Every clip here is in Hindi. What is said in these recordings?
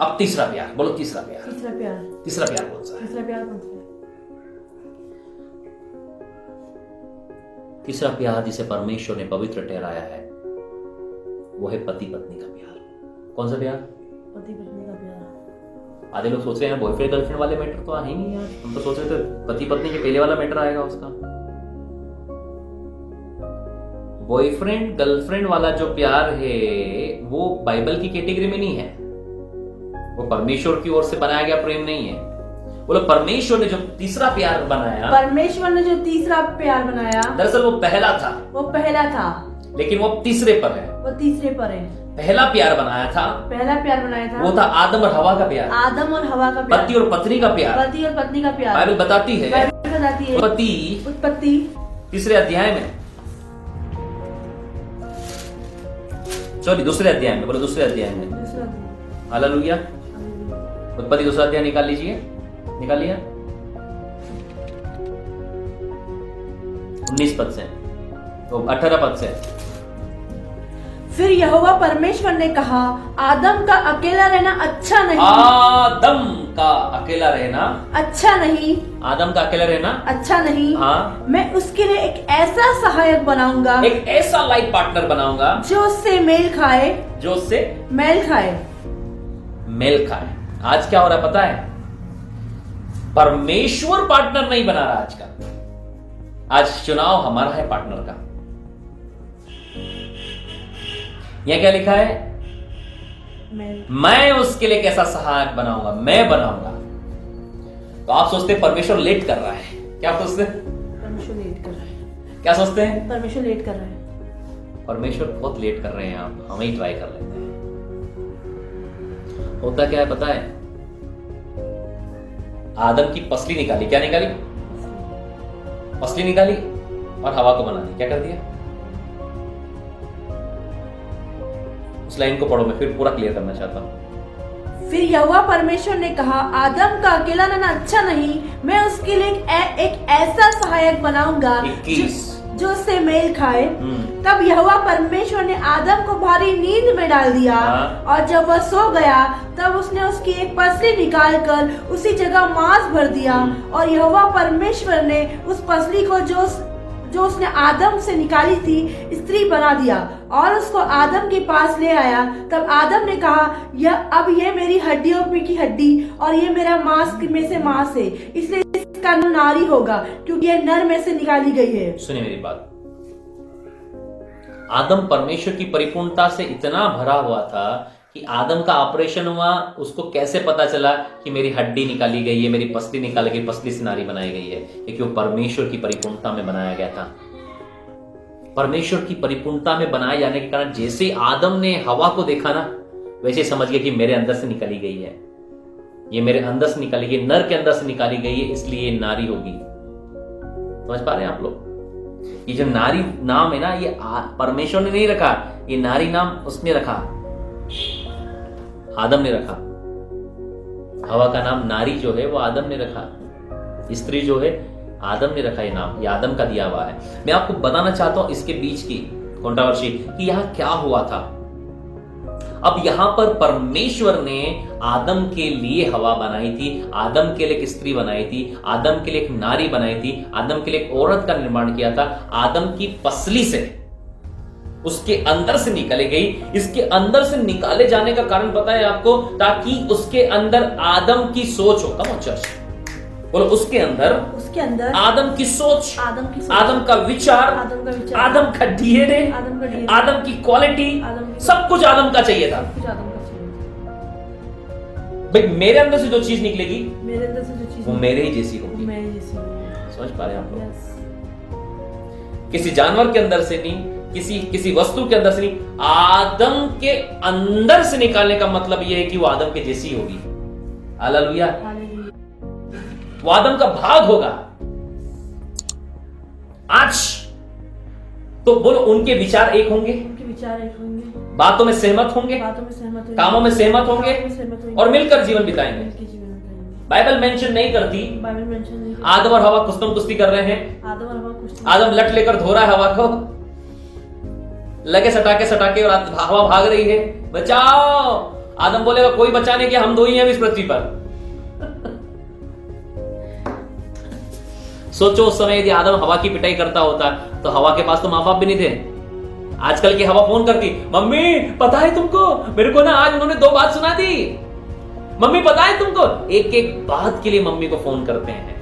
अब तीसरा प्यार, बोलो तीसरा प्यार। तीसरा प्यार। तीसरा प्यार कौन सा है? तीसरा प्यार कौन सा है? तीसरा प्यार जिसे परमेश्वर ने पवित्र ठहराया है वो है पति पत्नी का प्यार। कौन सा प्यार? पति पत्नी का प्यार। आधे लोग सोच रहे हैं बॉयफ्रेंड गर्लफ्रेंड वाले मैटर तो है नहीं यार, हम तो सोच रहे थे पति पत्नी के पहले वाला मैटर आएगा उसका। बॉयफ्रेंड गर्लफ्रेंड वाला जो प्यार है वो बाइबल की कैटेगरी में नहीं है, वो परमेश्वर की ओर से बनाया गया प्रेम नहीं है। बोलो परमेश्वर ने जो तीसरा प्यार बनाया, परमेश्वर ने जो तीसरा प्यार बनाया, दरअसल वो पहला था, वो पहला था, लेकिन वो तीसरे पर है। वो तीसरे पर है। पहला प्यार बनाया था, पहला प्यार बनाया था, वो था आदम और हवा का प्यार, आदम और हवा का प्यार, पति और पत्नी का प्यार, पति और पत्नी का प्यार। बाइबल बताती है, बाइबल बताती है पति उत्पत्ति तीसरे अध्याय में, सॉरी दूसरे अध्याय में, बोलो दूसरे अध्याय में, हालेलुया। उत्पत्ति दूसरा अध्याय निकाल लीजिए, निकाल लिया 19 पद से, तो 18 पद से। फिर यहोवा परमेश्वर ने कहा, आदम का अकेला रहना अच्छा नहीं। आदम का अकेला रहना अच्छा नहीं। आदम का अकेला रहना अच्छा नहीं। हाँ, मैं उसके लिए एक ऐसा सहायक बनाऊंगा, एक ऐसा लाइफ पार्टनर बनाऊंगा जो उससे मेल खाए, जो उससे मेल खाए, मेल खाए। आज क्या हो रहा है पता है? परमेश्वर पार्टनर नहीं बना रहा आज का, आज चुनाव हमारा है पार्टनर का। यह क्या लिखा है? मैं उसके लिए कैसा सहायक बनाऊंगा, मैं बनाऊंगा। तो आप सोचते हैं परमेश्वर लेट कर रहा है, क्या सोचते हैं? परमेश्वर लेट कर रहा है। क्या सोचते हैं? परमेश्वर लेट कर रहा है। परमेश्वर बहुत लेट कर रहे हैं, आप हम ही ट्राई कर लेते हैं। होता क्या है पता है? आदम की पसली निकाली, क्या निकाली? पसली निकाली और हवा को बना दी। क्या कर दिया? उस लाइन को पढ़ो, मैं फिर पूरा क्लियर करना चाहता हूं। फिर यहोवा परमेश्वर ने कहा, आदम का अकेला रहना अच्छा नहीं, मैं उसके लिए एक ऐसा सहायक बनाऊंगा 21 जो उससे मेल खाए। तब यहोवा परमेश्वर ने आदम को भारी नींद में डाल दिया, और जब वह सो गया तब उसने उसकी एक पसली निकालकर उसी जगह मांस भर दिया, और यहोवा परमेश्वर ने उस पसली को जो उसने आदम से निकाली थी स्त्री बना दिया और उसको आदम के पास ले आया। तब आदम ने कहा, अब ये मेरी हड्डियों में की हड्डी और ये मेरा मांस में से मांस है, इसलिए इसका नाम नारी होगा, क्योंकि ये नर में से निकाली गई है। सुनिए मेरी बात, आदम परमेश्वर की परिपूर्णता से इतना भरा हुआ था कि आदम का ऑपरेशन हुआ, उसको कैसे पता चला कि मेरी हड्डी निकाली गई है, मेरी पसली निकाली गई, पसली से नारी बनाई गई है? क्योंकि वो परमेश्वर की परिपूर्णता में बनाया गया था। परमेश्वर की परिपूर्णता में बनाए जाने के कारण जैसे आदम ने हवा को देखा ना, वैसे समझ गया कि मेरे अंदर से निकाली गई है, ये मेरे अंदर से निकाली गई, नर के अंदर से निकाली गई है, इसलिए ये नारी होगी। समझ पा रहे हैं आप लोग? ये जो नारी नाम है ना, ये परमेश्वर ने नहीं रखा, ये नारी नाम उसने रखा, आदम ने रखा। हवा का नाम नारी जो है वो आदम ने रखा, स्त्री जो है आदम ने रखा, ये नाम ये आदम का दिया हुआ है। मैं आपको बताना चाहता हूं इसके बीच की कंट्रोवर्सी कि यहां क्या हुआ था। अब यहां पर परमेश्वर ने आदम के लिए हवा बनाई थी, आदम के लिए एक स्त्री बनाई थी, आदम के लिए एक नारी बनाई थी, आदम के लिए एक औरत का निर्माण किया था। आदम की पसली से उसके अंदर से निकाली गई। इसके अंदर से निकाले जाने का कारण पता है आपको? ताकि उसके अंदर आदम की सोच हो। कम चर्च बोलो, उसके अंदर आदम की सोच, आदम का विचार, आदम का डीएनए, आदम की क्वालिटी, सब कुछ आदम का चाहिए था। भाई मेरे अंदर से जो चीज निकलेगी वो मेरे ही जैसी होगी। समझ पा रहे हैं आप लोग? किसी जानवर के अंदर से नहीं, किसी वस्तु के अंदर से नहीं, आदम के अंदर से निकालने का मतलब यह है कि वो आदम के जैसी होगी। हालेलुया। वो आदम का भाग होगा। आज तो बोलो, उनके विचार एक होंगे, बातों में सहमत होंगे, कामों में सहमत होंगे और मिलकर जीवन बिताएंगे। बाइबल मेंशन नहीं करती आदम और हवा कुश्ती कर रहे हैं, आदम लट लेकर धो रहा है हवा को, लगे सटाके और हवा भाग रही है, बचाओ। आदम बोलेगा कोई बचाने के, हम दो ही हैं इस पृथ्वी पर। सोचो उस समय यदि आदम हवा की पिटाई करता होता तो हवा के पास तो माँ बाप भी नहीं थे। आजकल की हवा फोन करती, मम्मी पता है तुमको, मेरे को ना आज उन्होंने 2 बात सुना दी, मम्मी पता है तुमको। एक एक बात के लिए मम्मी को फोन करते हैं।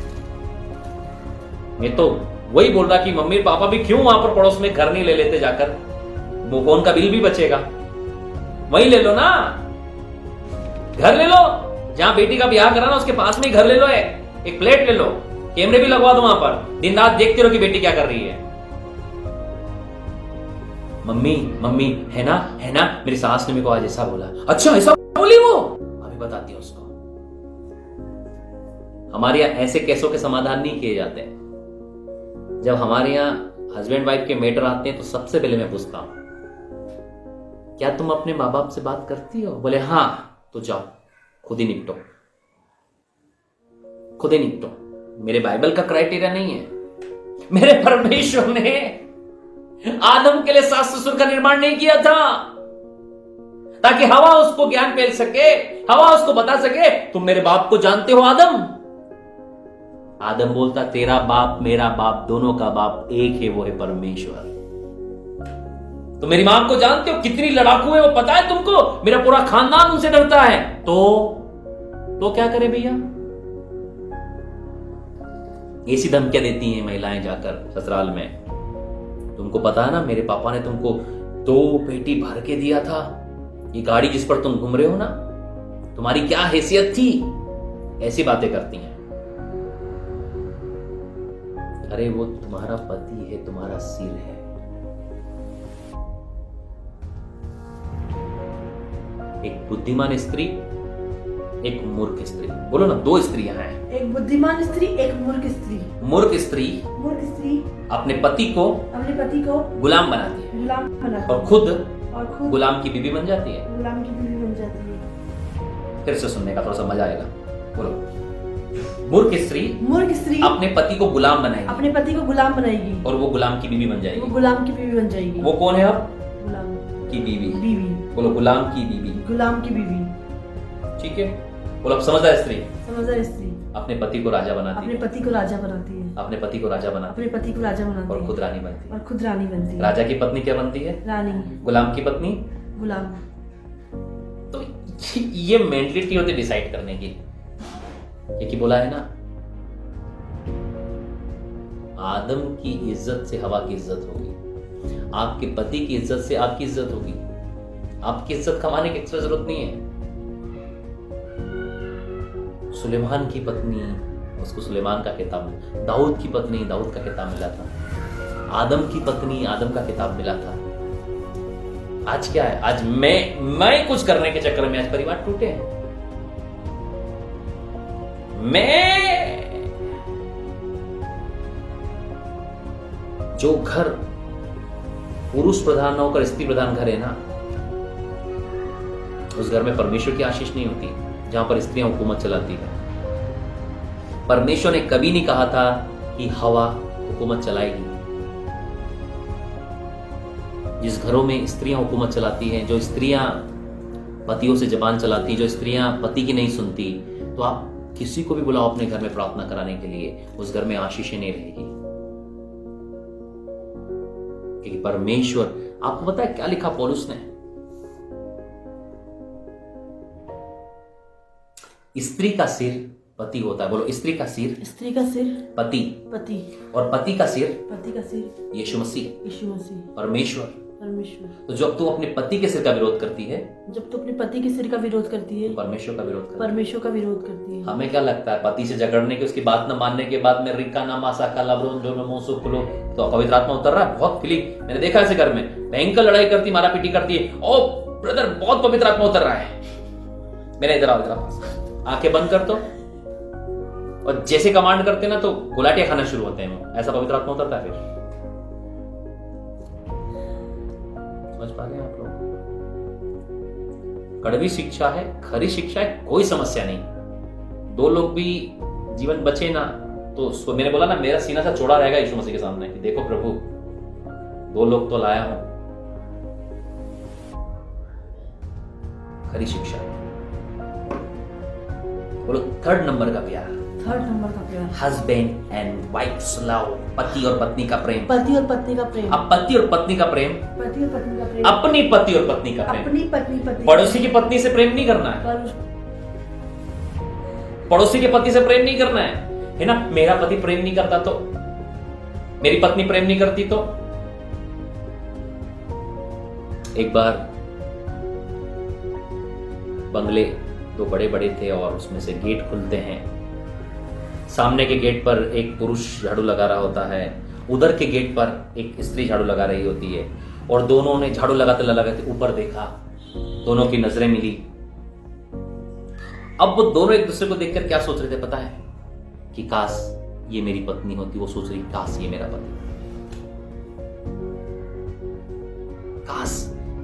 मैं तो वही बोल रहा कि मम्मी पापा भी क्यों वहां पर पड़ोस में घर नहीं ले लेते जाकर, वो फोन का बिल भी बचेगा। वही ले लो ना, घर ले लो, जहां बेटी का ब्याह करा ना उसके पास में घर ले लो, एक फ्लैट ले लो, कैमरे भी लगवा दो वहां पर, दिन रात देखते रहो कि बेटी क्या कर रही है। मम्मी मम्मी है ना मेरी सास ने मेरे को आज ऐसा बोला। अच्छा ऐसा बोली वो, अभी बताती हूँ उसको। हमारे यहां ऐसे केसों के समाधान नहीं किए जाते। जब हमारे यहाँ हस्बैंड वाइफ के मैटर आते हैं तो सबसे पहले मैं पूछता हूं, क्या तुम अपने माँ बाप से बात करती हो? बोले हाँ, तो जाओ खुद ही निपटो, खुद ही निपटो। मेरे बाइबल का क्राइटेरिया नहीं है। मेरे परमेश्वर ने आदम के लिए सास ससुर का निर्माण नहीं किया था ताकि हवा उसको ज्ञान फैल सके, हवा उसको बता सके तुम मेरे बाप को जानते हो आदम। आदम बोलता तेरा बाप मेरा बाप दोनों का बाप एक है, वो है परमेश्वर। तो मेरी मां को जानते हो कितनी लड़ाकू है वो पता है तुमको, मेरा पूरा खानदान उनसे डरता है। तो क्या करे भैया? ऐसी धमकियां देती हैं महिलाएं जाकर ससुराल में। तुमको पता है ना मेरे पापा ने तुमको 2 पेटी भर के दिया था, ये गाड़ी जिस पर तुम घूम रहे हो ना, तुम्हारी क्या हैसियत थी? ऐसी बातें करती हैं। अरे वो तुम्हारा पति है, तुम्हारा सिर है। एक बुद्धिमान स्त्री, एक मूर्ख स्त्री। बोलो ना, 2 स्त्रियां हैं। एक बुद्धिमान स्त्री, एक मूर्ख स्त्री। मूर्ख स्त्री अपने पति को गुलाम बनाती है और खुद गुलाम की बीवी बन जाती है। फिर से सुनने का थोड़ा सा मजा आएगा। बोलो, मूर्ख स्त्री अपने पति को गुलाम बनाएगी और वो गुलाम की बीवी बन जाएगी। वो कौन है अब? गुलाम की बीवी। बोलो, गुलाम की बीवी। ठीक है। बोलो, अब समझदार स्त्री अपने पति को राजा बनाती है। अपने पति को राजा बनाती और खुद रानी बनती है। राजा की पत्नी क्या बनती है? रानी। गुलाम की पत्नी गुलाम। तो ये मेंटलिटी होती है डिसाइड करने की। क्योंकि बोला है ना, आदम की इज्जत से हवा की इज्जत होगी, आपके पति की इज्जत से आपकी इज्जत होगी। आपकी इज्जत कमाने की एक्स्ट्रा जरूरत नहीं है। सुलेमान की पत्नी, उसको सुलेमान का खिताब मिला। दाऊद की पत्नी, दाऊद का खिताब मिला था। आदम की पत्नी, आदम का खिताब मिला था। आज क्या है? आज मैं कुछ करने के चक्कर में आज परिवार टूटे हैं। जो घर पुरुष प्रधान ना होकर स्त्री प्रधान घर है ना, उस घर में परमेश्वर की आशीष नहीं होती। जहां पर स्त्रियां हुकूमत चलाती है। परमेश्वर ने कभी नहीं कहा था कि हवा हुकूमत चलाएगी। जिस घरों में स्त्रियां हुकूमत चलाती हैं, जो स्त्रियां पतियों से जबान चलाती, जो स्त्रियां पति की नहीं सुनती, तो आप किसी को भी बुलाओ अपने घर में प्रार्थना कराने के लिए, उस घर में आशीषें नहीं रहेगी। क्योंकि परमेश्वर, आपको पता है क्या लिखा पौलुस ने? स्त्री का सिर पति होता है। बोलो, स्त्री का सिर पति और पति का सिर यीशु मसीह परमेश्वर। तो जब तू अपने पति के सिर का विरोध करती है, तो परमेश्वर का विरोध करती है। हमें क्या लगता है, पति से झगड़ने के, उसकी बात न मानने के बाद में रिक्का ना मासा का लाब्रोन जो नमोसो खुलो, तो पवित्र आत्मा उतर रहा है। बहुत फीलिंग मैंने देखा ऐसे घर में, भयंकर लड़ाई करती, मारा पीटी करती है। ओ ब्रदर, बहुत पवित्र आत्मा उतर रहा है। मेरा इधर आओ, आंखें बंद कर दो, और जैसे कमांड करते ना तो गुलाटियां खाना शुरू होते हैं। ऐसा पवित्र आत्मा उतरता है। फिर समझ पा रहे हैं आप लोग? कड़वी शिक्षा है, खरी शिक्षा है, कोई समस्या नहीं। 2 लोग भी जीवन बचे ना, तो मैंने बोला ना, मेरा सीना सा चौड़ा रहेगा यीशु मसीह के सामने कि देखो प्रभु, 2 लोग तो लाया हूं। खरी शिक्षा। बोलो थर्ड नंबर का प्यार, थर्ड नंबर का प्यार, हस्बैंड एंड वाइफ्स लव, पति और पत्नी का प्रेम। पति और पत्नी का प्रेम, अब पति और पत्नी का प्रेम, पति और पत्नी का प्रेम, अपनी पति और पत्नी का प्रेम। अपनी पत्नी पड़ोसी की पत्नी से प्रेम नहीं करना है, पड़ोसी के पति से प्रेम नहीं करना है ना। मेरा पति प्रेम नहीं करता तो, मेरी पत्नी प्रेम नहीं करती तो। एक बार बंगले दो बड़े बड़े थे और उसमें से गेट खुलते हैं। सामने के गेट पर एक पुरुष झाड़ू लगा रहा होता है, उधर के गेट पर एक स्त्री झाड़ू लगा रही होती है, और दोनों ने झाड़ू लगाते लगाते ऊपर देखा, दोनों की नजरें मिली। अब वो दोनों एक दूसरे को देखकर क्या सोच रहे थे पता है? कि काश ये मेरी पत्नी होती। वो सोच रही काश ये मेरा पति, काश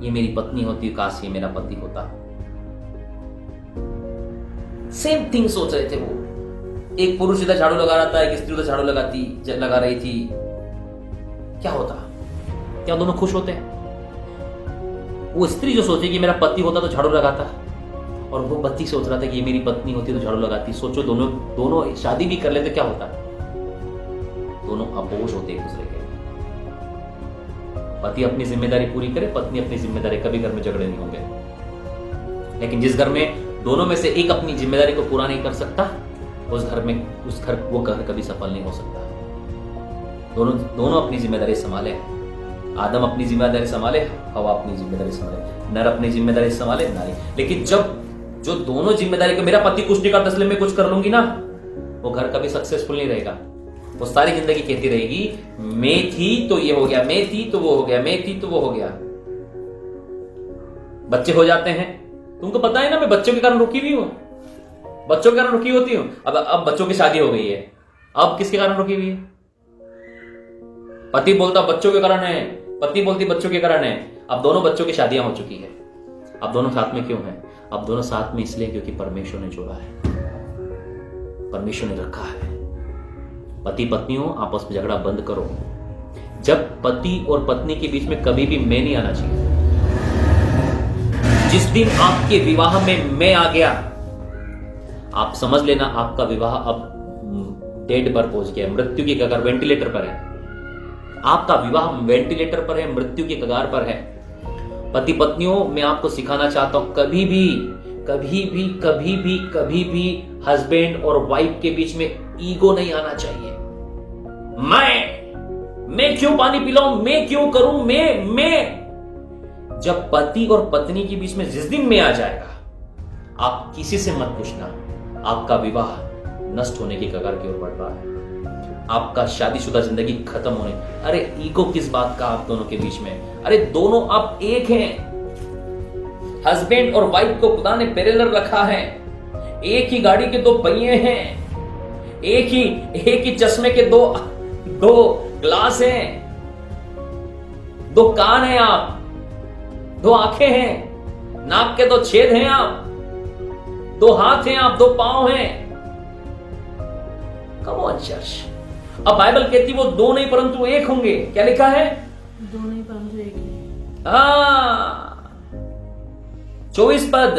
ये मेरी पत्नी होती, काश ये मेरा पति होता। सेम थिंग सोच रहे थे वो। एक पुरुष इधर झाड़ू लगा रहा था, एक स्त्री उधर झाड़ू लगा रही थी। क्या होता? क्या दोनों खुश होते? वो स्त्री जो सोची कि मेरा पति होता तो झाड़ू लगाता, और वो पति सोच रहा था कि ये मेरी पत्नी होती तो झाड़ू लगाती। सोचो दोनों शादी भी कर लेते क्या होता? दोनों अपोज होते एक दूसरे के। पति अपनी जिम्मेदारी पूरी करे, पत्नी अपनी जिम्मेदारी, कभी घर में झगड़े नहीं होंगे। लेकिन जिस घर में दोनों में से एक अपनी जिम्मेदारी को पूरा नहीं कर सकता, वो घर कभी सफल नहीं हो सकता। दोनों अपनी जिम्मेदारी संभाले। आदम अपनी जिम्मेदारी संभाले, हवा अपनी जिम्मेदारी संभाले, नर अपनी जिम्मेदारी संभाले, नारी। लेकिन जो दोनों जिम्मेदारी को, मेरा पति कुछ नहीं करता इसलिए मैं कुछ कर लूंगी ना, वो घर कभी सक्सेसफुल नहीं रहेगा। वो सारी जिंदगी कहती रहेगी मैं थी तो ये हो गया, मैं थी तो वो हो गया, मैं थी तो वो हो गया। बच्चे हो जाते हैं, तुमको पता है ना, मैं बच्चों के कारण रुकी हुई हूं, बच्चों के कारण रुकी होती हूं। अब बच्चों की शादी हो गई है, अब किसके कारण रुकी हुई है? पति बोलता बच्चों के कारण है, पत्नी बोलती बच्चों के कारण है। अब दोनों बच्चों की शादियां हो चुकी है। अब दोनों साथ में क्यों हैं? अब दोनों साथ में इसलिए क्योंकि परमेश्वर ने जोड़ा है, परमेश्वर ने रखा है। पति पत्नियों आपस में झगड़ा बंद करो। जब पति और पत्नी के बीच में कभी भी मैं नहीं आना चाहिए। जिस दिन आपके विवाह में मैं आ गया, आप समझ लेना आपका विवाह अब डेड पर पहुंच गया, मृत्यु की कगार, वेंटिलेटर पर है। आपका विवाह वेंटिलेटर पर है, मृत्यु की कगार पर है। पति पत्नियों, मैं आपको सिखाना चाहता हूं, कभी भी हस्बैंड और वाइफ के बीच में ईगो नहीं आना चाहिए। मैं क्यों पानी पिलाऊं, मैं क्यों करूं, मैं। जब पति और पत्नी के बीच में जिस दिन में आ जाएगा, आप किसी से मत पूछना, आपका विवाह नष्ट होने की कगार की ओर बढ़ रहा है, आपका शादीशुदा जिंदगी खत्म होने। अरे ईगो किस बात का आप दोनों के बीच में? अरे दोनों आप एक हैं। हस्बैंड और वाइफ को खुदा ने पैरेलल रखा है। एक ही गाड़ी के दो पहिए हैं, एक ही चश्मे के दो ग्लास हैं, दो कान हैं आप, दो आंखें हैं, नाक के दो छेद हैं आप, दो हाथ हैं आप, दो पांव हैं। Come on church. अब बाइबल कहती वो दो नहीं परंतु एक होंगे। क्या लिखा है? दो नहीं परंतु एक ही। 24 पद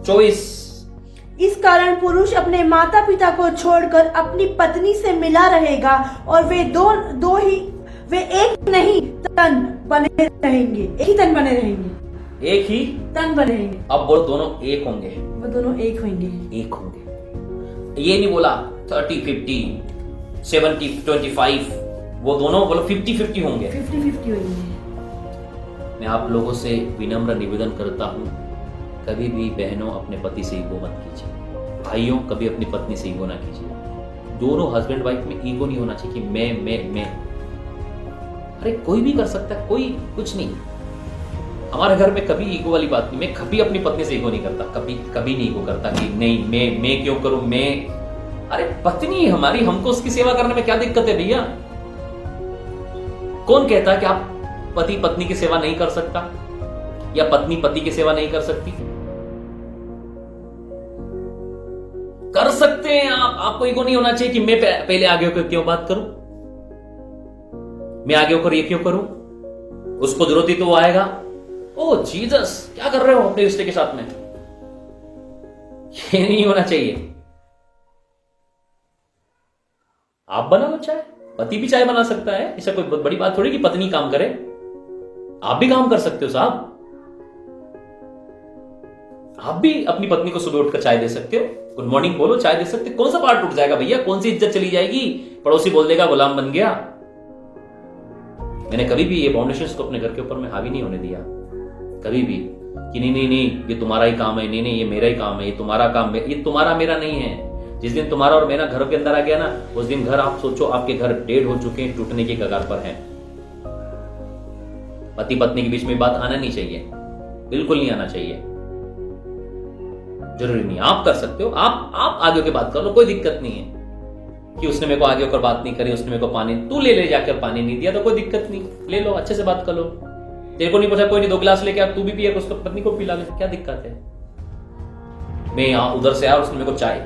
24। इस कारण पुरुष अपने माता पिता को छोड़कर अपनी पत्नी से मिला रहेगा और वे वे एक नहीं तन बने रहेंगे, एक ही तन बने रहेंगे, एक ही तन बने रहेंगे। अब बोलो दोनों एक होंगे, वो दोनों एक होंगे, एक होंगे। ये नहीं बोला 30-50 70-25, वो दोनों बोलो 50-50 होंगे, 50-50 होंगे। मैं आप लोगों से विनम्र निवेदन करता हूं, कभी भी बहनों अपने पति से ईगो मत कीजिए, भाइयों कभी अपनी पत्नी से ईगो ना कीजिए। दोनों हस्बैंड वाइफ में ईगो नहीं होना चाहिए कि मैं। अरे कोई भी कर सकता है, कोई कुछ नहीं। हमारे घर में कभी ईगो वाली बात नहीं। मैं कभी अपनी पत्नी से ईगो नहीं करता, कभी नहीं ईगो करता कि नहीं मैं क्यों करूं मैं। अरे पत्नी है हमारी, हमको उसकी सेवा करने में क्या दिक्कत है भैया? कौन कहता है कि आप पति पत्नी की सेवा नहीं कर सकता या पत्नी पति की सेवा नहीं कर सकती? कर सकते हैं आप। आपको ईगो नहीं होना चाहिए कि मैं पहले आगे होकर क्यों बात करूं, मैं आगे होकर ये क्यों करूं। उसको जरूरत ही तो वो आएगा। ओ जीसस, क्या कर रहे हो अपने रिश्ते के साथ में? ये नहीं होना चाहिए। आप बना लो चाय, पति भी चाय बना सकता है, ऐसा कोई बहुत बड़ी बात थोड़ी कि पत्नी काम करे। आप भी काम कर सकते हो साहब, आप भी अपनी पत्नी को सुबह उठकर चाय दे सकते हो, गुड मॉर्निंग बोलो, चाय दे सकते हो। कौन सा पार्ट टूट जाएगा भैया? कौन सी इज्जत चली जाएगी? पड़ोसी बोल देगा गुलाम बन गया। मैंने कभी भी ये बाउंडेशंस को अपने घर के ऊपर में हावी नहीं होने दिया, कभी भी, कि नहीं नहीं नहीं ये तुम्हारा ही काम है, नहीं नहीं ये मेरा ही काम है, ये तुम्हारा काम है, ये तुम्हारा मेरा नहीं है। जिस दिन तुम्हारा और मेरा घर के अंदर आ गया ना, उस दिन घर, आप सोचो आपके घर डेढ़ हो चुके हैं, टूटने के कगार पर हैं। पति पत्नी के बीच में बात आना नहीं चाहिए, बिल्कुल नहीं आना चाहिए। जरूरी नहीं, आप कर सकते हो, आप आगे होकर बात कर लो, कोई दिक्कत नहीं है। कि उसने मेरे को आगे होकर बात नहीं करी, उसने मेरे को पानी, तू ले जाकर पानी नहीं दिया तो कोई दिक्कत नहीं, ले लो, अच्छे से बात कर लो। तेरे को नहीं पूछा, कोई नहीं, 2 गिलास लेके आ, तू भी पिए, उसको पत्नी को पिला ले, क्या दिक्कत है? मैं यहाँ उधर से आया, उसने मेरे को चाय,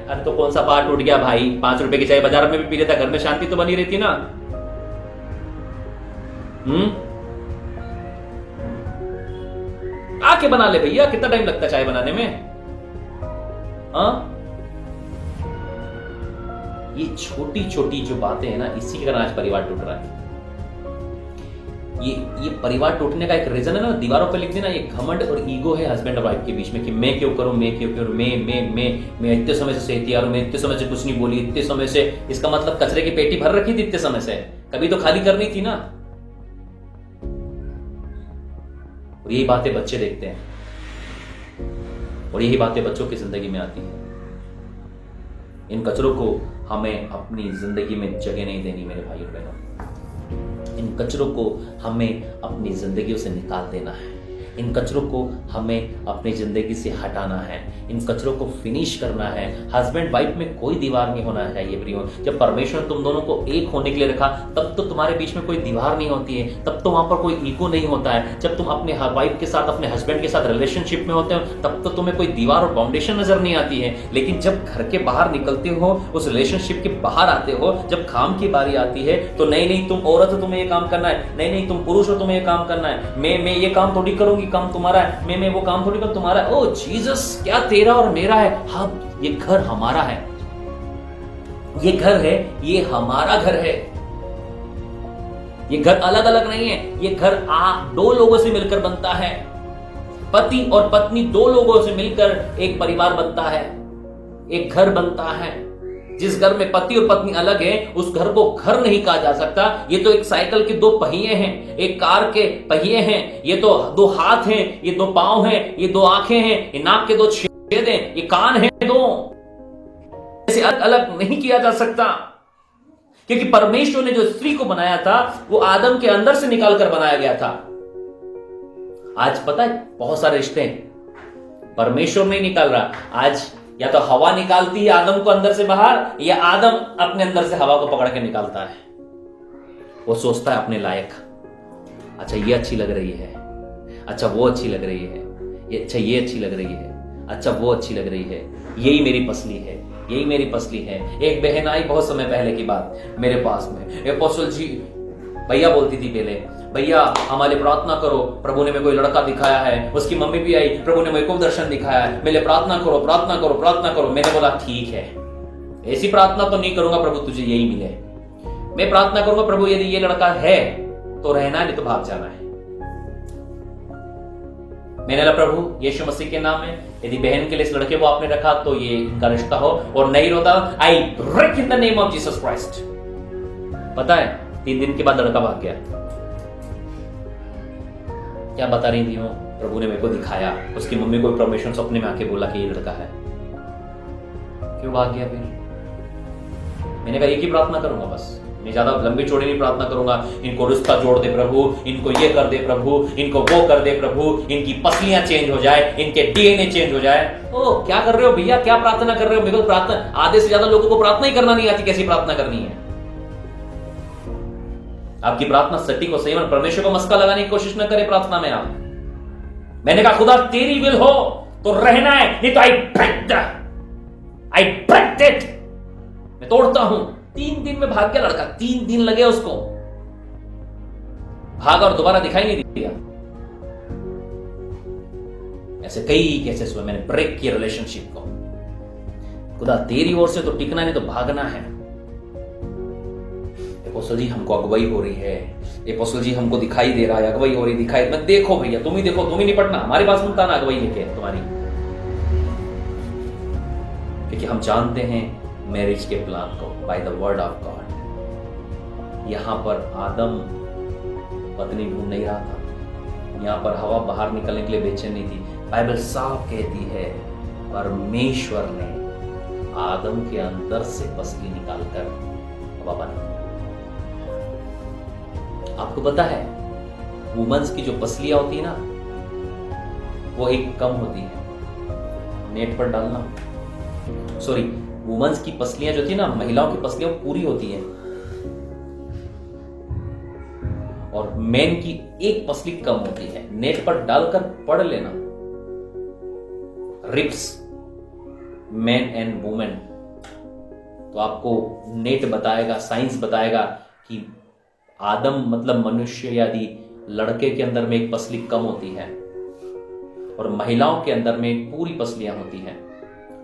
अरे तो कौन सा पार्ट टूट गया भाई? 5 रुपए की चाय बाजार में भी पी लेता, घर में शांति तो बनी रहती ना। आके बना ले भैया, कितना टाइम लगता है चाय बनाने में? हाँ, ये छोटी छोटी जो बातें हैं ना, इसी के कारण आज परिवार टूट रहा है। ये परिवार टूटने का एक रीजन है ना, दीवारों पर लिख देना, ये घमंड और ईगो है हस्बैंड और वाइफ के बीच में, कि मैं क्यों करूं, मैं क्यों करूं, मैं इतने समय से सेहतियार हूं, मैं इतने समय से कुछ नहीं बोली, इतने समय से, इसका मतलब कचरे की पेटी भर रखी थी इतने समय से, कभी तो खाली करनी थी ना। और यही बातें बच्चे देखते हैं, और यही बातें बच्चों की जिंदगी में आती हैं। इन कचरों को हमें अपनी जिंदगी में जगह नहीं देनी मेरे भाई और बहनों। इन कचरों को हमें अपनी जिंदगियों से निकाल देना है, इन कचरों को हमें अपनी जिंदगी से हटाना है, इन कचरों को फिनिश करना है। हस्बैंड वाइफ में कोई दीवार नहीं होना चाहिए प्रियो। जब परमेश्वर तुम दोनों को एक होने के लिए रखा, तब तो तुम्हारे बीच में कोई दीवार नहीं होती है, तब तो वहां पर कोई ईगो नहीं होता है। जब तुम अपने वाइफ के साथ, अपने हस्बैंड के साथ रिलेशनशिप में होते हो, तब तो तुम्हें कोई दीवार और बाउंडेशन नजर नहीं आती है। लेकिन जब घर के बाहर निकलते हो, उस रिलेशनशिप के बाहर आते हो, जब काम की बारी आती है, तो नहीं नहीं तुम औरत हो, तुम्हें ये काम करना है, नहीं नहीं तुम पुरुष हो, तुम्हें ये काम करना है, मैं ये काम थोड़ी करूंगी, काम तुम्हारा है, मैं वो काम थोड़ी कर तुम्हारा है। ओ जीसस, क्या तेरा और मेरा है? हाँ, ये घर हमारा है, ये घर है, ये हमारा घर है। ये घर अलग अलग नहीं है, ये घर 2 लोगों से मिलकर बनता है। पति और पत्नी 2 लोगों से मिलकर एक परिवार बनता है, एक घर बनता है। जिस घर में पति और पत्नी अलग है, उस घर को घर नहीं कहा जा सकता। ये तो एक साइकिल के 2 पहिए हैं, एक कार के पहिए हैं, ये तो 2 हाथ हैं, ये 2 पांव हैं, ये 2 आंखें हैं, ये नाक के 2 छेद हैं, ये कान हैं 2। ऐसे अलग अलग नहीं किया जा सकता, क्योंकि परमेश्वर ने जो स्त्री को बनाया था, वो आदम के अंदर से निकाल कर बनाया गया था। आज पता है, बहुत सारे रिश्ते परमेश्वर नहीं निकाल रहा। आज या तो हवा निकालती है आदम को अंदर से बाहर, या आदम अपने अंदर से हवा को पकड़ के निकालता है। वो सोचता है अपने लायक, अच्छा ये अच्छी लग रही है, अच्छा वो अच्छी लग रही है, अच्छा ये अच्छी लग रही है, अच्छा वो अच्छी लग रही है, यही मेरी पसली है, यही मेरी पसली है। एक बहन आई बहुत समय पहले की बात मेरे पास में, अपोस्टल जी, भैया बोलती थी पहले, भैया हमारे प्रार्थना करो, प्रभु ने मेरे को लड़का दिखाया है। उसकी मम्मी भी आई, प्रभु ने मेरे को दर्शन दिखाया है, मेरे प्रार्थना करो, प्रार्थना करो, प्रार्थना करो। मैंने बोला ठीक है, ऐसी प्रार्थना तो नहीं करूंगा प्रभु तुझे यही मिले। मैं प्रार्थना करूंगा प्रभु यदि ये लड़का है तो रहना है, नहीं तो भाग जाना है। मैंने बोला प्रभु यीशु मसीह के नाम में, यदि बहन के लिए इस लड़के को आपने रखा तो ये इनका रिश्ता हो, और नहीं होता I break in the name of Jesus Christ. पता है 3 दिन के बाद लड़का भाग गया। क्या बता रही थी वो? प्रभु ने मेरे को दिखाया, उसकी मम्मी को परमेश्वर सपने में आके बोला कि ये लड़का है। क्यों भाग गया फिर? मैंने कहा एक ही प्रार्थना करूंगा बस, मैं ज्यादा लंबी चौड़ी नहीं प्रार्थना करूंगा। इनको रिश्ता जोड़ दे प्रभु, इनको ये कर दे प्रभु, इनको वो कर दे प्रभु, इनकी पसलियां चेंज हो जाए, इनके डीएनए चेंज हो जाए। ओ क्या कर रहे हो भैया, क्या प्रार्थना कर रहे हो? मेरे को प्रार्थना, आधे से ज्यादा लोगों को प्रार्थना ही करना नहीं आती, कैसी प्रार्थना करनी है। आपकी प्रार्थना सटीक और सही, परमेश्वर को मस्का लगाने की कोशिश न करें प्रार्थना में आप। मैंने कहा खुदा तेरी विल हो तो रहना है, नहीं तो आई ब्रेक इट, मैं तोड़ता हूं। 3 दिन में भाग गया लड़का, 3 दिन लगे उसको, भागा और दोबारा दिखाई नहीं दिया। ऐसे कई केसेस हुए, मैंने ब्रेक किया रिलेशनशिप को। खुदा तेरी ओर से तो टिकना नहीं तो भागना है। एपोस्टल जी हमको अगुवाई हो रही है, एपोस्टल जी हमको दिखाई दे रहा है, अगुवाई हो रही दिखाई, मैं देखो भैया तुम ही देखो, तुम ही निपटना, हमारे पास मत आना अगुवाई लेके तुम्हारी। क्योंकि हम जानते हैं मैरिज के प्लान को by the word of God. यहां पर आदम पत्नी ढूंढ नहीं रहा था, यहां पर हवा बाहर निकलने के लिए बेचैन नहीं थी। बाइबल साफ कहती है परमेश्वर ने आदम के अंदर से पसली निकालकर हवा बना। आपको पता है वुमेन्स की जो पसलियां होती है ना, वो एक कम होती है, नेट पर डालना, सॉरी वुमेन्स की पसलियां जो थी ना, महिलाओं की पसलियां पूरी होती हैं, और मेन की एक पसली कम होती है। नेट पर डालकर पढ़ लेना, रिप्स मैन एंड वुमेन, तो आपको नेट बताएगा, साइंस बताएगा कि आदम मतलब मनुष्य यदि लड़के के अंदर में एक पसली कम होती है और महिलाओं के अंदर में पूरी पसलियां होती हैं।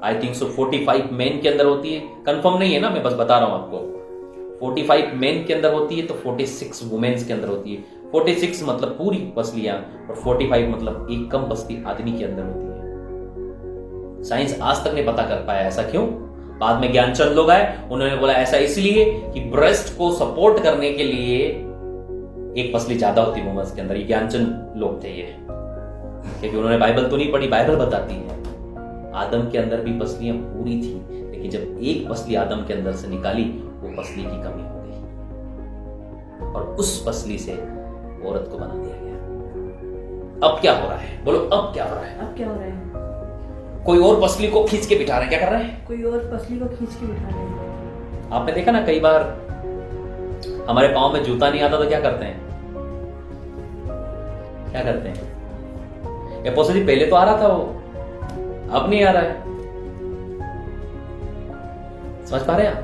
आई थिंक सो 45 मेन के अंदर होती है, कंफर्म नहीं है ना, मैं बस बता रहा हूं आपको। 45 मेन के अंदर होती है तो 46 वुमेन्स के अंदर होती है। 46 मतलब पूरी पसलियां और 45 मतलब एक कम पसली आदमी के अंदर होती है। साइंस आज तक नहीं पता कर पाया, ऐसा क्यों? बाद में ज्ञानचंद लोग आए, उन्होंने बोला ऐसा इसलिए कि ब्रेस्ट को सपोर्ट करने के लिए एक पसली ज्यादा होती है वुमेन्स के अंदर। ये ज्ञानचंद लोग थे ये, क्योंकि उन्होंने बाइबल तो नहीं पढ़ी, बाइबल बताती है आदम के अंदर भी पसलियां पूरी थी, लेकिन जब एक पसली आदम के अंदर से निकाली वो पसली की कमी हो गई और उस पसली से औरत को बना दिया गया। अब क्या हो रहा है? बोलो अब क्या हो रहा है? अब क्या हो रहा है? कोई और पसली को खींच के बिठा रहे हैं। क्या कर रहे हैं? कोई और पसली को खींच के बिठा रहे हैं। आपने देखा ना, कई बार हमारे पाँव में जूता नहीं आता तो क्या करते हैं? क्या करते हैं? एपोस्टल जी पहले तो आ रहा था वो, अब नहीं आ रहा है। समझ पा रहे हैं आप?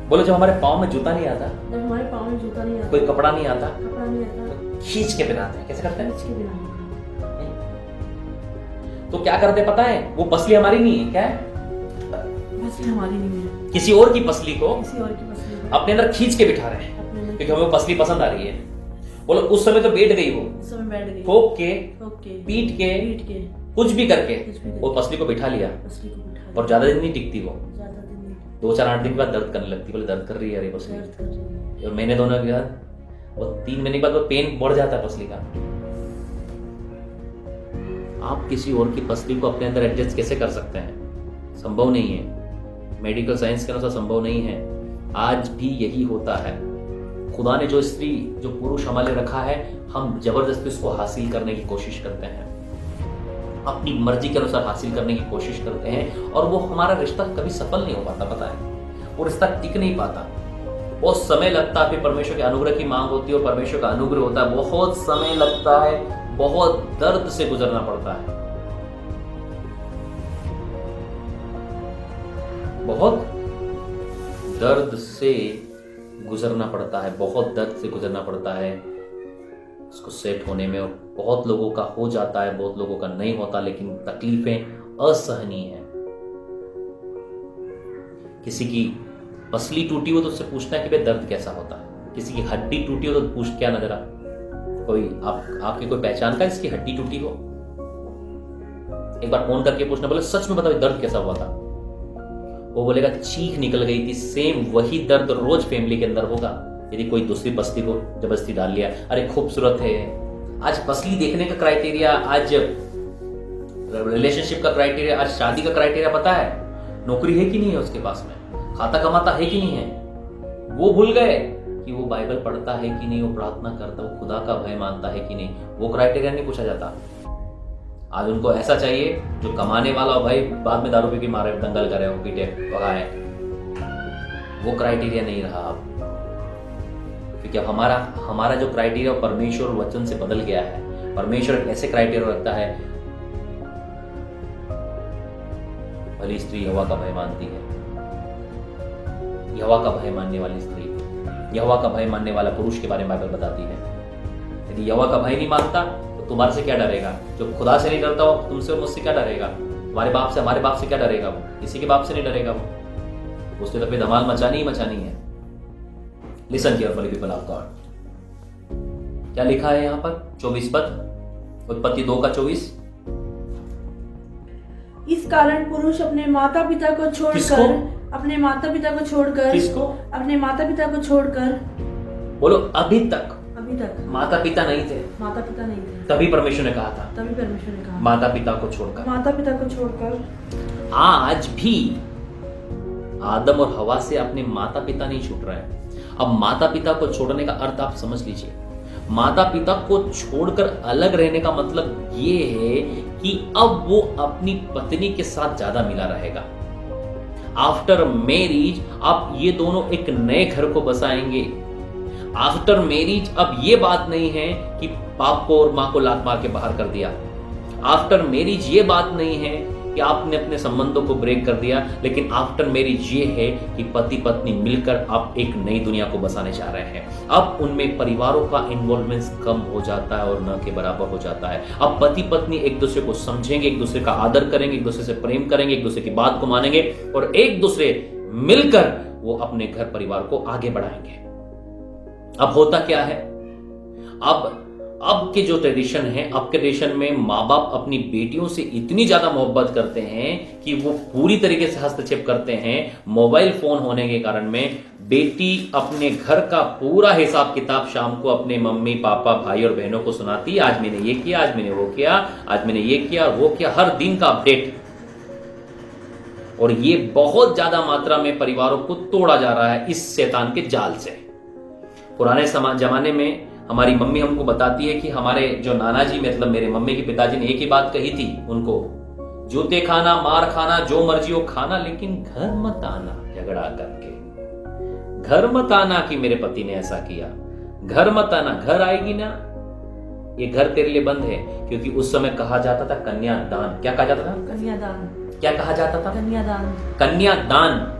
बोलो जब हमारे पाँव में जूता नहीं आता, जब हमारे पाँव में जूता नहीं आता, कोई कपड़ा नहीं आता, कपड़ा नहीं आता, तो खींच के पहनाते हैं। कैसे करते हैं? खींच के बिठाते हैं। तो क्या करते पता है? वो पसली हमारी नहीं है, क्या है? पसली हमारी नहीं है, किसी और की पसली को किसी और की पसली को अपने अंदर खींच के बिठा रहे हैं, अपने अंदर क्योंकि हमें वो पसली पसंद आ रही है। बोलो उस समय तो बैठ गई वो, उस समय बैठ गई, ठोक के, पीट के कुछ भी करके कुछ भी करके वो पसली को बिठा लिया, पसली को बिठा और ज्यादा दिन नहीं टिकती वो। ज्यादा दिन नहीं, 2-4-8 दिन के बाद दर्द करने लगती। बोले दर्द कर रही है यार ये पसली, दर्द कर रही है। और महीने दोनों के बाद वो 3 महीने के बाद वो पेन बढ़ जाता है पसली का। आप किसी और की पसली को अपने अंदर एडजस्ट कैसे कर सकते हैं? संभव नहीं है, मेडिकल साइंस के अनुसार संभव नहीं है। आज भी यही होता है। खुदा ने जो स्त्री जो पुरुष हमारे रखा है, हम जबरदस्ती उसको हासिल करने की कोशिश करते हैं, अपनी मर्जी के अनुसार हासिल करने की कोशिश करते हैं, और वो हमारा रिश्ता कभी सफल नहीं हो पाता। पता है, वो रिश्ता टिक नहीं पाता, बहुत समय लगता है। फिर परमेश्वर के अनुग्रह की मांग होती है और परमेश्वर का अनुग्रह होता है, बहुत समय लगता है, बहुत दर्द से गुजरना पड़ता है, बहुत दर्द से गुजरना पड़ता है, बहुत दर्द से गुजरना पड़ता है उसको सेट होने में। और बहुत लोगों का हो जाता है, बहुत लोगों का नहीं होता, लेकिन तकलीफें असहनीय हैं। किसी की पसली टूटी हो तो उससे पूछना है कि भाई दर्द कैसा होता है। किसी की हड्डी टूटी हो तो पूछ क्या नजर आ, कोई आपकी कोई पहचान का जिसकी हड्डी टूटी हो? एक बार फोन करके पूछना, बोले सच में बताओ दर्द कैसा हुआ था? वो बोलेगा चीख निकल गई थी। सेम वही दर्द रोज फैमिली के अंदर होगा यदि कोई दूसरी पसली को जबरदस्ती डाल लिया। अरे खूबसूरत है, आज पसली देखने का क्राइटेरिया, आज रिलेशनशिप का क्राइटेरिया, आज शादी का क्राइटेरिया पता है? नौकरी है कि नहीं है उसके पास में, खाता कमाता है कि नहीं है, वो भूल गए कि वो बाइबल पढ़ता है कि नहीं, वो प्रार्थना करता, वो खुदा का भय मानता है कि नहीं, वो क्राइटेरिया नहीं पूछा जाता। आज उनको ऐसा चाहिए जो कमाने वाला हो, भाई बाद में दारू पी के मारे, दंगल करे, वो पीटे भगाए, वो क्राइटेरिया नहीं रहा अब। क्योंकि अब हमारा जो क्राइटेरिया परमेश्वर वचन से बदल गया है। परमेश्वर ऐसे क्राइटेरिया रखता है, भली स्त्री यहोवा का भय मानती है, यहोवा का भय मानने वाली स्त्री, यहोवा का भय मानने वाला पुरुष के बारे में बाइबल बताती है। यदि यहोवा का भय नहीं मानता तो तुम्हारे से क्या डरेगा? जो खुदा से नहीं डरता वो तुमसे और मुझसे क्या डरेगा? तुम्हारे बाप से, हमारे बाप से क्या डरेगा? वो किसी के बाप से नहीं डरेगा। वो उसने तो फिर धमाल मचानी ही मचानी है। Listen carefully people of God, क्या लिखा है यहाँ पर 24 पद, उत्पत्ति 2 का 24। इस कारण पुरुष अपने माता पिता को छोड़कर, अपने माता पिता को छोड़कर, किसको? अपने माता पिता को छोड़कर, बोलो अभी तक माता पिता नहीं थे, तभी परमेश्वर ने कहा था, माता पिता को छोड़कर। आज भी आदम और हवा से अपने माता पिता नहीं छूट रहे हैं। अब माता पिता को छोड़ने का अर्थ आप समझ लीजिए। माता पिता को छोड़कर अलग रहने का मतलब ये है कि अब वो अपनी पत्नी के साथ ज्यादा मिला रहेगा। आफ्टर मैरिज अब ये दोनों एक नए घर को बसाएंगे। आफ्टर मैरिज अब ये बात नहीं है कि बाप को और मां को लात मार के बाहर कर दिया। आफ्टर मैरिज ये बात नहीं है कि आपने अपने संबंधों को ब्रेक कर दिया, लेकिन आफ्टर मैरिज ये है कि पति पत्नी मिलकर आप एक नई दुनिया को बसाने जा रहे हैं। अब उनमें परिवारों का इन्वॉल्वमेंट कम हो जाता है और न के बराबर हो जाता है। अब पति पत्नी एक दूसरे को समझेंगे, एक दूसरे का आदर करेंगे, एक दूसरे से प्रेम करेंगे, एक दूसरे की बात को मानेंगे और एक दूसरे मिलकर वो अपने घर परिवार को आगे बढ़ाएंगे। अब होता क्या है, अब के जो ट्रेडिशन है, अब के ट्रेडिशन में माँ बाप अपनी बेटियों से इतनी ज्यादा मोहब्बत करते हैं कि वो पूरी तरीके से हस्तक्षेप करते हैं। मोबाइल फोन होने के कारण में बेटी अपने घर का पूरा हिसाब किताब शाम को अपने मम्मी पापा भाई और बहनों को सुनाती है। आज मैंने ये किया, आज मैंने वो किया, आज मैंने ये किया वो किया, हर दिन का अपडेट। और ये बहुत ज्यादा मात्रा में परिवारों को तोड़ा जा रहा है इस शैतान के जाल से। पुराने जमाने में हमारी मम्मी हमको बताती है कि हमारे जो नाना जी, मतलब मेरे मम्मी के पिताजी ने एक ही बात कही थी उनको, जूते खाना, मार खाना, जो मर्जी हो खाना, लेकिन घर मत आना झगड़ा करके। घर मत आना कि मेरे पति ने ऐसा किया, घर मत आना। घर आएगी ना, ये घर तेरे लिए बंद है। क्योंकि उस समय कहा जाता था कन्यादान। क्या कहा जाता था? कन्यादान। क्या कहा जाता था? कन्यादान। कन्यादान।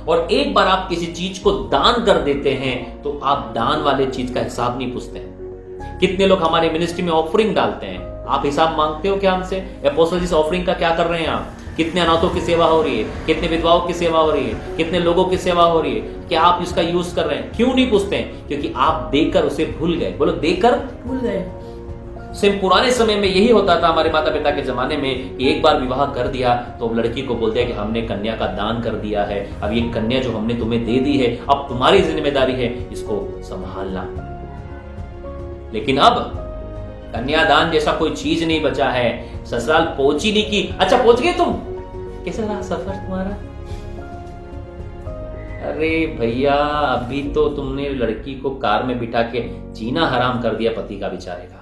और एक बार आप किसी चीज को दान कर देते हैं तो आप दान वाले चीज का हिसाब नहीं पूछते हैं। कितने लोग हमारे मिनिस्ट्री में ऑफरिंग डालते हैं, आप हिसाब मांगते हो क्या हमसे? अपोस्टल इस ऑफरिंग का क्या कर रहे हैं आप? कितने अनाथों की सेवा हो रही है, कितने विधवाओं की सेवा हो रही है, कितने लोगों की सेवा हो रही है, क्या आप इसका यूज कर रहे हैं? क्यों नहीं पूछते हैं? क्योंकि आप देकर उसे भूल गए। बोलो देकर भूल गए। सिर्फ पुराने समय में यही होता था, हमारे माता पिता के जमाने में, कि एक बार विवाह कर दिया तो लड़की को बोल दिया कि हमने कन्या का दान कर दिया है, अब ये कन्या जो हमने तुम्हें दे दी है अब तुम्हारी जिम्मेदारी है इसको संभालना। लेकिन अब कन्यादान जैसा कोई चीज नहीं बचा है। ससुराल पहुंची नहीं की, अच्छा पहुंच गए तुम, कैसा रहा सफर तुम्हारा? अरे भैया अभी तो तुमने लड़की को कार में बिठा के जीना हराम कर दिया पति का बेचारे का,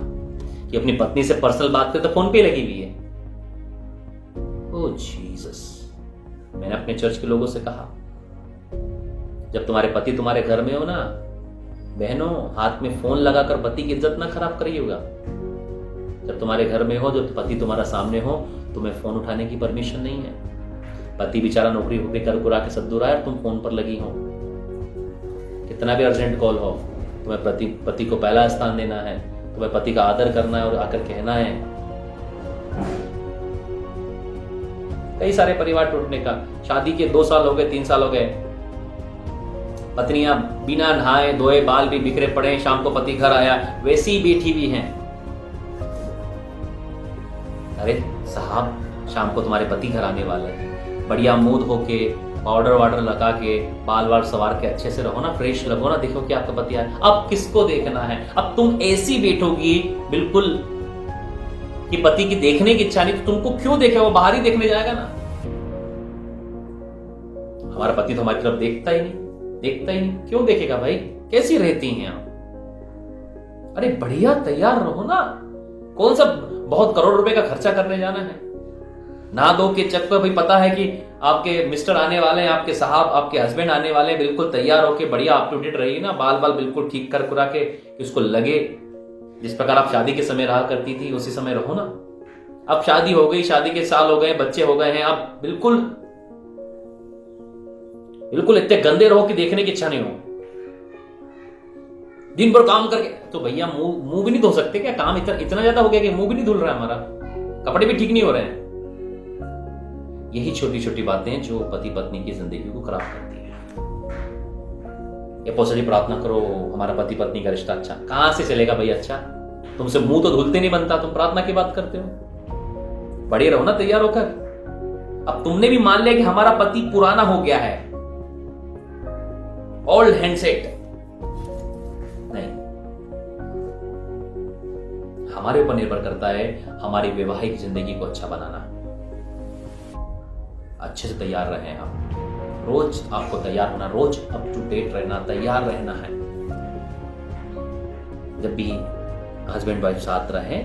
कि अपनी पत्नी से पर्सनल बात करते तो फोन पे लगी हुई है। ओ जीसस, मैंने अपने चर्च के लोगों से कहा, जब तुम्हारे पति तुम्हारे घर में हो ना, बहनों हाथ में फोन लगाकर पति की इज्जत ना खराब करिएगा। जब तुम्हारे घर में हो, जब पति तुम्हारा सामने हो, तुम्हें फोन उठाने की परमिशन नहीं है। पति बेचारा नौकरी वोकरी कर कुरा के सद्दू रहा है और तुम फोन पर लगी हो। कितना भी अर्जेंट कॉल हो, तुम्हें पति को पहला स्थान देना है, तुम्हें पति का आदर करना है और आकर कहना है। कई सारे परिवार टूटने का, शादी के 2 साल हो गए, 3 साल हो गए, पत्नियां बिना नहाए धोए बाल भी बिखरे पड़े, शाम को पति घर आया वैसी ही बैठी हुई हैं। अरे साहब शाम को तुम्हारे पति घर आने वाले हैं, बढ़िया मूड होके पाउडर वाटर लगा के बाल वाल सवार के अच्छे से रहो ना, फ्रेश लगो ना, देखो कि आपका पति आया। अब किसको देखना है? अब तुम ऐसी बैठोगी बिल्कुल कि पति की देखने की इच्छा नहीं, तो तुमको क्यों देखे? वो बाहर ही देखने जाएगा ना। हमारा पति तो हमारी तरफ देखता ही नहीं, क्यों देखेगा भाई? कैसी रहती हैं आप? अरे बढ़िया तैयार रहो ना, कौन सा बहुत करोड़ रुपए का खर्चा करने जाना है? ना दो के चक्कर भाई, पता है कि आपके मिस्टर आने वाले हैं, आपके साहब, आपके हस्बैंड आने वाले हैं, बिल्कुल तैयार होके बढ़िया अप टू डेट रहिए ना, बाल बिल्कुल ठीक कर कुरा के, उसको लगे जिस प्रकार आप शादी के समय रहा करती थी उसी समय रहो ना। अब शादी हो गई, शादी के साल हो गए, बच्चे हो गए हैं, अब बिल्कुल इतने गंदे रहो कि देखने की इच्छा नहीं हो। दिन भर काम करके, तो भैया मुंह भी नहीं धो सकते क्या? काम इतना ज्यादा हो गया कि मुंह भी नहीं धुल रहा है हमारा, कपड़े भी ठीक नहीं हो रहे हैं। यही छोटी छोटी बातें जो पति पत्नी की जिंदगी को खराब करती है। ये पौसरी प्रार्थना करो हमारा पति पत्नी का रिश्ता अच्छा, कहां से चलेगा भाई अच्छा? तुमसे मुंह तो धुलते नहीं बनता, तुम प्रार्थना की बात करते हो। बड़े रहो ना तैयार होकर। अब तुमने भी मान लिया कि हमारा पति पुराना हो गया है, ओल्ड हैंडसेट, नहीं, हमारे ऊपर निर्भर करता है हमारी वैवाहिक जिंदगी को अच्छा बनाना। अच्छे से तैयार रहें आप, रोज आपको तैयार होना, रोज अप टू डेट रहना, तैयार रहना है। जब भी हस्बैंड वाइफ साथ रहें,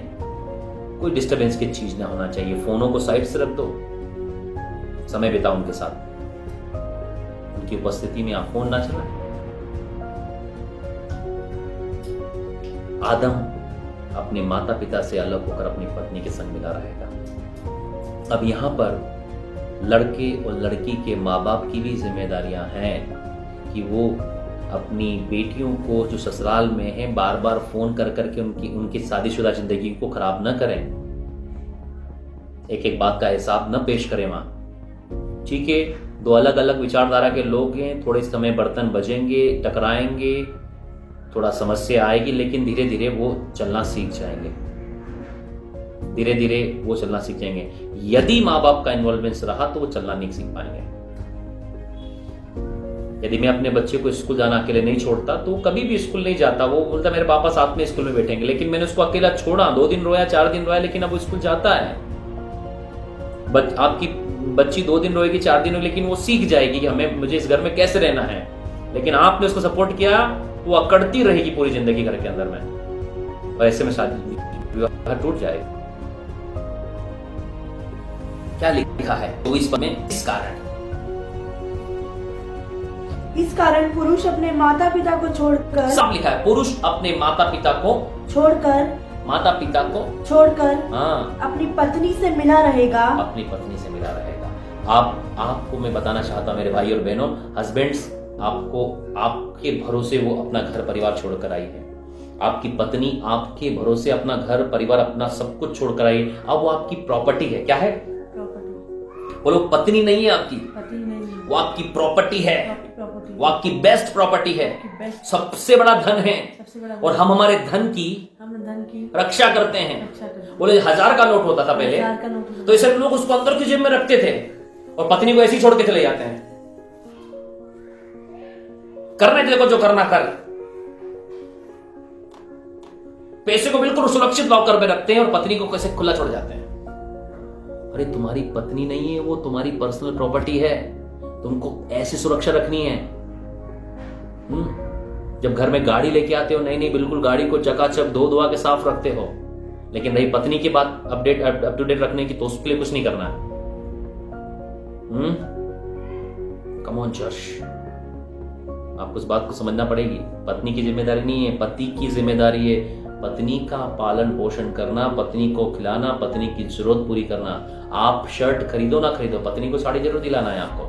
कोई डिस्टरबेंस की चीज ना होना चाहिए। फोनों को साइड से रख दो, समय बिताओ उनके साथ, उनकी उपस्थिति में आप फोन ना चलाएं। आदम अपने माता पिता से अलग होकर अपनी पत्नी के संग मिला रहेगा। अब यहां पर लड़के और लड़की के माँ बाप की भी जिम्मेदारियां हैं कि वो अपनी बेटियों को जो ससुराल में हैं बार बार फोन कर करके उनकी शादीशुदा जिंदगी को खराब न करें, एक एक बात का हिसाब न पेश करें वहां। ठीक है, दो अलग अलग विचारधारा के लोग हैं, थोड़े समय बर्तन बजेंगे, टकराएंगे, थोड़ा समस्या आएगी, लेकिन धीरे धीरे वो चलना सीख जाएंगे, धीरे धीरे वो चलना सीख जाएंगे। यदि माँ बाप का इन्वॉल्वमेंट रहा तो वो चलना नहीं सीख पाएंगे। यदि मैं अपने बच्चे को स्कूल जाना अकेले नहीं छोड़ता तो कभी भी स्कूल नहीं जाता। वो बोलता मेरे पापा साथ में स्कूल में बैठेंगे, लेकिन मैंने उसको अकेला छोड़ा, 2 दिन रोया, 4 दिन रोया, लेकिन अब वो स्कूल जाता है। आपकी बच्ची 2 दिन रोएगी, 4 दिन रोएगी, लेकिन वो सीख जाएगी कि मुझे इस घर में कैसे रहना है। लेकिन आपने उसको सपोर्ट किया, वो अकड़ती रहेगी पूरी जिंदगी घर के अंदर में, और ऐसे में शादी विवाह टूट जाएगा। क्या लिखा है तो इस में, इस कारण पुरुष अपने माता पिता को छोड़कर, सब लिखा है, पुरुष अपने माता पिता को छोड़कर, माता पिता को छोड़कर, हाँ, अपनी पत्नी से मिला रहेगा, अपनी पत्नी से मिला रहेगा। आपको मैं बताना चाहता हूं मेरे भाई और बहनों, हस्बैंड्स, आपको आपके भरोसे वो अपना घर परिवार छोड़कर आई है। आपकी पत्नी आपके भरोसे अपना घर परिवार अपना सब कुछ छोड़कर आई है। अब वो आपकी प्रॉपर्टी है। क्या है? प्रॉपर्टी। बोलो, पत्नी नहीं है आपकी, पत्नी नहीं है, वो आपकी प्रॉपर्टी है, वो आपकी बेस्ट प्रॉपर्टी है, सबसे बड़ा धन है, और हम हमारे धन की रक्षा करते हैं। बोले 1000 का नोट होता था पहले, तो ऐसे लोग उसको अंदर की जेब में रखते थे और पत्नी को ऐसे ही छोड़ के चले जाते हैं। करने देखो जो करना कर, पैसे को बिल्कुल सुरक्षित लॉकर में रखते हैं और पत्नी को कैसे खुला छोड़ जाते हैं। अरे तुम्हारी पत्नी नहीं है, वो तुम्हारी पर्सनल प्रॉपर्टी है, तुमको ऐसी सुरक्षा रखनी है। जब घर में गाड़ी लेके आते हो, नहीं बिल्कुल गाड़ी को चकाचक धो धुआ के साफ रखते हो, लेकिन रही पत्नी की बात अप टू डेट रखने की, तो उसके लिए कुछ नहीं करना है। कम ऑन जश, आपको इस बात को समझना पड़ेगी। पत्नी की जिम्मेदारी नहीं है, पति की जिम्मेदारी है। पत्नी का पालन पोषण करना, पत्नी को खिलाना, पत्नी की जरूरत पूरी करना। आप शर्ट खरीदो ना खरीदो, पत्नी को साड़ी जरूर दिलाना है आपको।